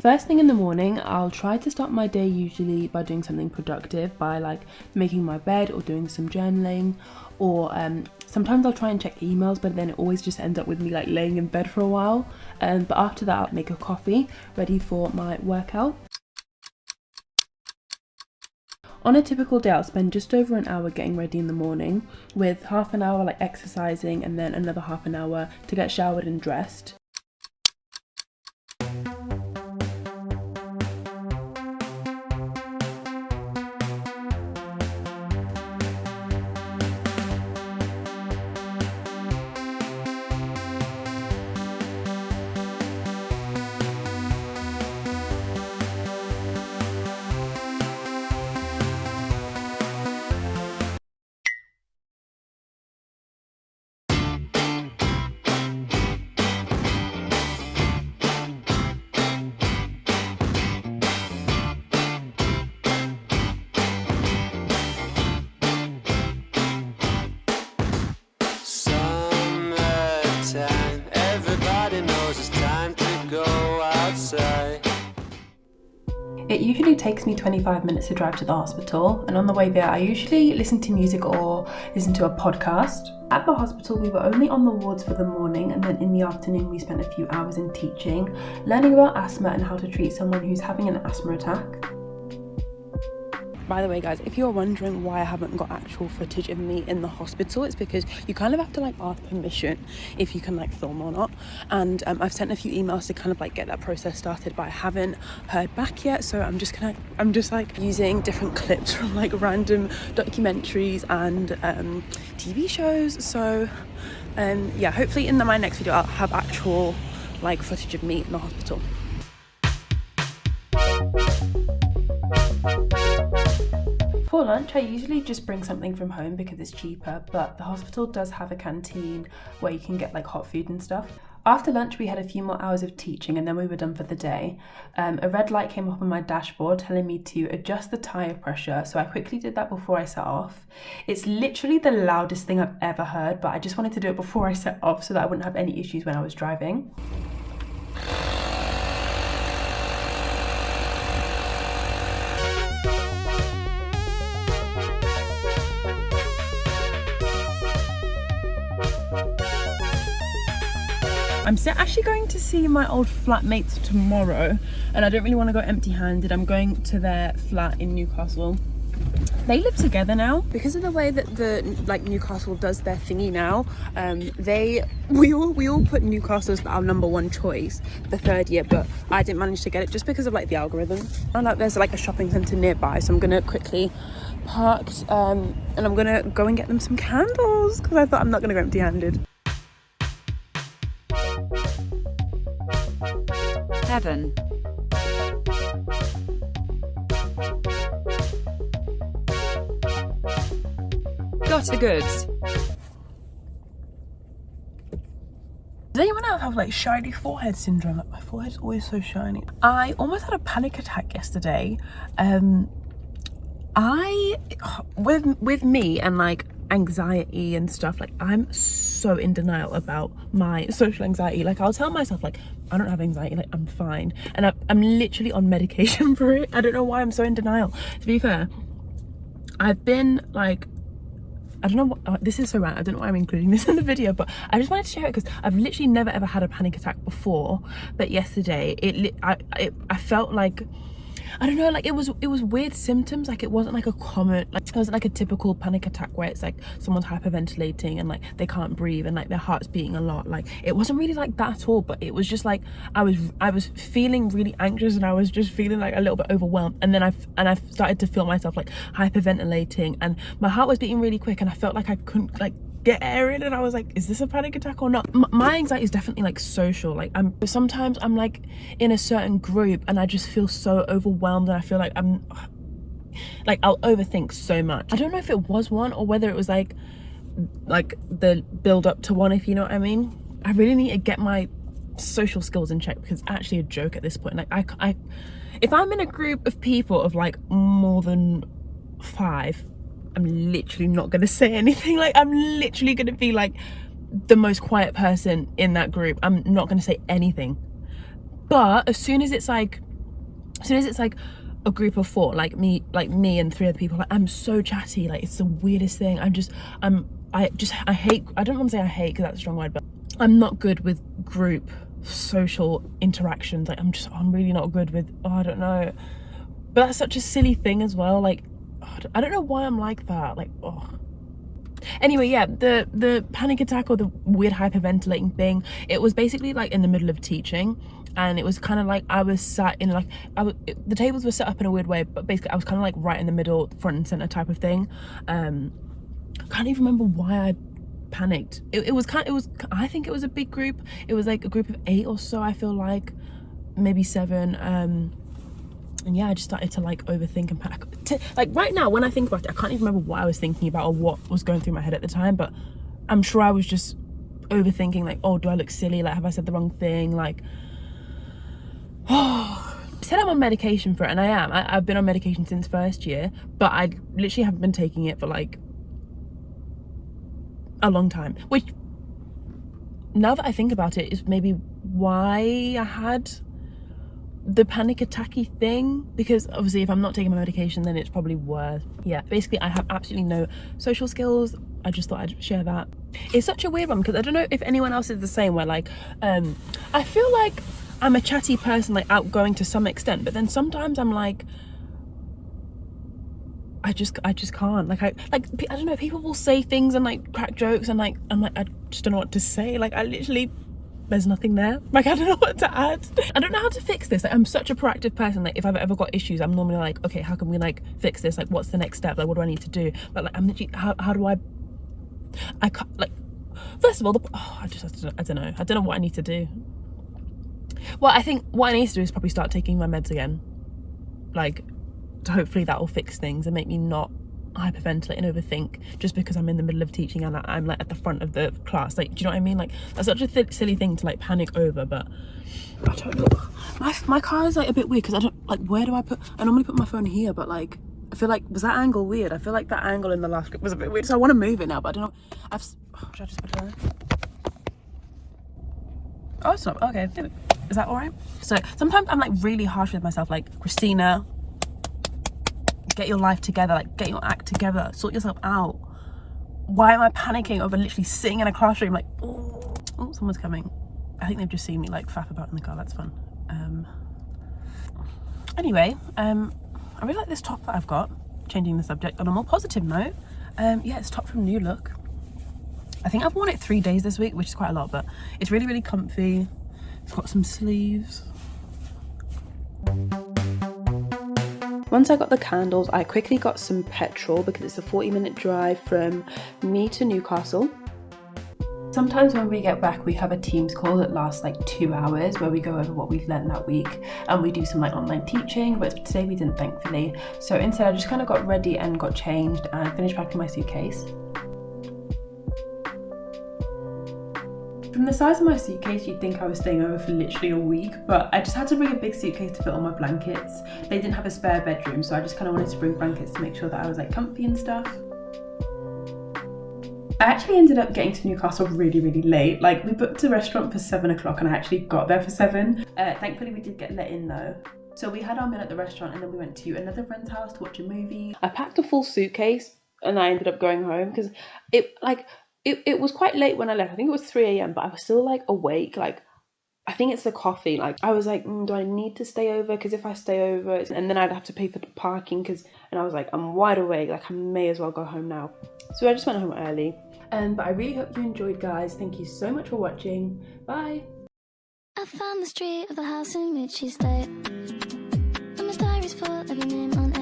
First thing in the morning, I'll try to start my day usually by doing something productive, by like making my bed or doing some journaling, or sometimes I'll try and check emails, but then it always just ends up with me like laying in bed for a while. But after that, I'll make a coffee ready for my workout. On a typical day, I'll spend just over an hour getting ready in the morning, with half an hour like exercising and then another half an hour to get showered and dressed. It usually takes me 25 minutes to drive to the hospital, and on the way there I usually listen to music or listen to a podcast. At the hospital we were only on the wards for the morning, and then in the afternoon we spent a few hours in teaching, learning about asthma and how to treat someone who's having an asthma attack. By the way guys, if you're wondering why I haven't got actual footage of me in the hospital, it's because you kind of have to like ask permission if you can like film or not, and I've sent a few emails to kind of like get that process started, but I haven't heard back yet, so I'm just like using different clips from like random documentaries and TV shows. So yeah, hopefully in my next video I'll have actual like footage of me in the hospital. For lunch, I usually just bring something from home because it's cheaper, but the hospital does have a canteen where you can get like hot food and stuff. After lunch, we had a few more hours of teaching and then we were done for the day. A red light came up on my dashboard telling me to adjust the tire pressure, so I quickly did that before I set off. It's literally the loudest thing I've ever heard, but I just wanted to do it before I set off so that I wouldn't have any issues when I was driving. I'm actually going to see my old flatmates tomorrow, and I don't really want to go empty-handed. I'm going to their flat in Newcastle. They live together now because of the way that the like Newcastle does their thingy now. We all put Newcastle as our number one choice the third year, but I didn't manage to get it just because of like the algorithm. And like there's like a shopping centre nearby, so I'm gonna quickly park and I'm gonna go and get them some candles because I thought I'm not gonna go empty-handed. Heaven. Got the goods. Does anyone else have like shiny forehead syndrome? Like my forehead's always so shiny. I almost had a panic attack yesterday. With me and like anxiety and stuff, like I'm so in denial about my social anxiety. Like I'll tell myself like I don't have anxiety, like I'm fine, and I'm literally on medication for it. I don't know why I'm so in denial. To be fair, I've been like, I don't know what, this is so random, I don't know why I'm including this in the video, but I just wanted to share it because I've literally never ever had a panic attack before, but yesterday I felt like, I don't know, like it was weird symptoms. Like it wasn't like a common, like it wasn't like a typical panic attack where it's like someone's hyperventilating and like they can't breathe and like their heart's beating a lot. Like it wasn't really like that at all, but it was just like I was feeling really anxious and I was just feeling like a little bit overwhelmed, and then I started to feel myself like hyperventilating and my heart was beating really quick and I felt like I couldn't like get air in, and I was like, is this a panic attack or not? My anxiety is definitely like social. Like sometimes I'm like in a certain group and I just feel so overwhelmed and I feel like I'll overthink so much. I don't know if it was one or whether it was like the build up to one, if you know what I mean. I really need to get my social skills in check because it's actually a joke at this point. Like I if I'm in a group of people of like more than 5, I'm literally not gonna say anything. Like I'm literally gonna be like the most quiet person in that group. I'm not gonna say anything. But as soon as it's like as soon as it's like a group of 4, like me and 3 other people, like I'm so chatty, like it's the weirdest thing. I hate, I don't want to say I hate because that's a strong word, but I'm not good with group social interactions. Like I'm really not good with, I don't know, but that's such a silly thing as well. Like I don't know why I'm like that. Like anyway, yeah, the panic attack or the weird hyperventilating thing, it was basically like in the middle of teaching, and it was kind of like I was sat in like the tables were set up in a weird way, but basically I was kind of like right in the middle, front and center type of thing. I can't even remember why I panicked. I think it was a big group. It was like a group of 8 or so, I feel like, maybe 7. And yeah, I just started to like overthink and panic. Like right now when I think about it, I can't even remember what I was thinking about or what was going through my head at the time, but I'm sure I was just overthinking, like, oh, do I look silly, like have I said the wrong thing, like I said I'm on medication for it, and I am. I've been on medication since first year, but I literally haven't been taking it for like a long time, which now that I think about it is maybe why I had the panic attacky thing, because obviously if I'm not taking my medication then it's probably worse. Yeah, basically I have absolutely no social skills. I just thought I'd share that. It's such a weird one because I don't know if anyone else is the same, where like I feel like I'm a chatty person, like outgoing to some extent, but then sometimes I'm like I just can't, like I don't know, people will say things and like crack jokes and like I'm like I just don't know what to say. Like I literally, there's nothing there. Like I don't know what to add. I don't know how to fix this. Like I'm such a proactive person. Like if I've ever got issues, I'm normally like, okay, how can we like fix this? Like what's the next step? Like what do I need to do? But like I'm literally, how do I can't, like, first of all, I don't know what I need to do. Well, I think what I need to do is probably start taking my meds again. Like hopefully that will fix things and make me not hyperventilate and overthink just because I'm in the middle of teaching and I'm like at the front of the class. Like, do you know what I mean? Like that's such a silly thing to like panic over, but I don't know. My car is like a bit weird because I don't like, where do I normally put my phone here, but like I feel like, was that angle weird? I feel like that angle in the last clip was a bit weird, so I want to move it now, but I don't know. Should I just put it there? Oh, it's not. Okay, is that all right? So sometimes I'm like really harsh with myself, like, Christina, get your life together, like get your act together, sort yourself out. Why am I panicking over literally sitting in a classroom like, oh, someone's coming. I think they've just seen me like faff about in the car. That's fun. Anyway, I really like this top that I've got, changing the subject on a more positive note. Yeah, it's top from New Look. I think I've worn it 3 days this week, which is quite a lot, but it's really, really comfy. It's got some sleeves. Once I got the candles, I quickly got some petrol because it's a 40-minute drive from me to Newcastle. Sometimes when we get back, we have a Teams call that lasts like 2 hours where we go over what we've learned that week and we do some like online teaching, but today we didn't, thankfully. So instead I just kind of got ready and got changed and finished packing my suitcase. From the size of my suitcase, you'd think I was staying over for literally a week, but I just had to bring a big suitcase to fit all my blankets. They didn't have a spare bedroom, so I just kind of wanted to bring blankets to make sure that I was like comfy and stuff. I actually ended up getting to Newcastle really, really late. Like we booked a restaurant for 7 o'clock and I actually got there for 7. Thankfully we did get let in though. So we had our meal at the restaurant and then we went to another friend's house to watch a movie. I packed a full suitcase and I ended up going home because it was quite late when I left. I think it was 3 a.m, but I was still like awake. Like I think it's the coffee. Like I was like, do I need to stay over? Because if I stay over, and then I'd have to pay for the parking. And I was like, I'm wide awake. Like I may as well go home now. So I just went home early. But I really hope you enjoyed, guys. Thank you so much for watching. Bye. I found the street of the house in which you stay, and my diary's full of your name on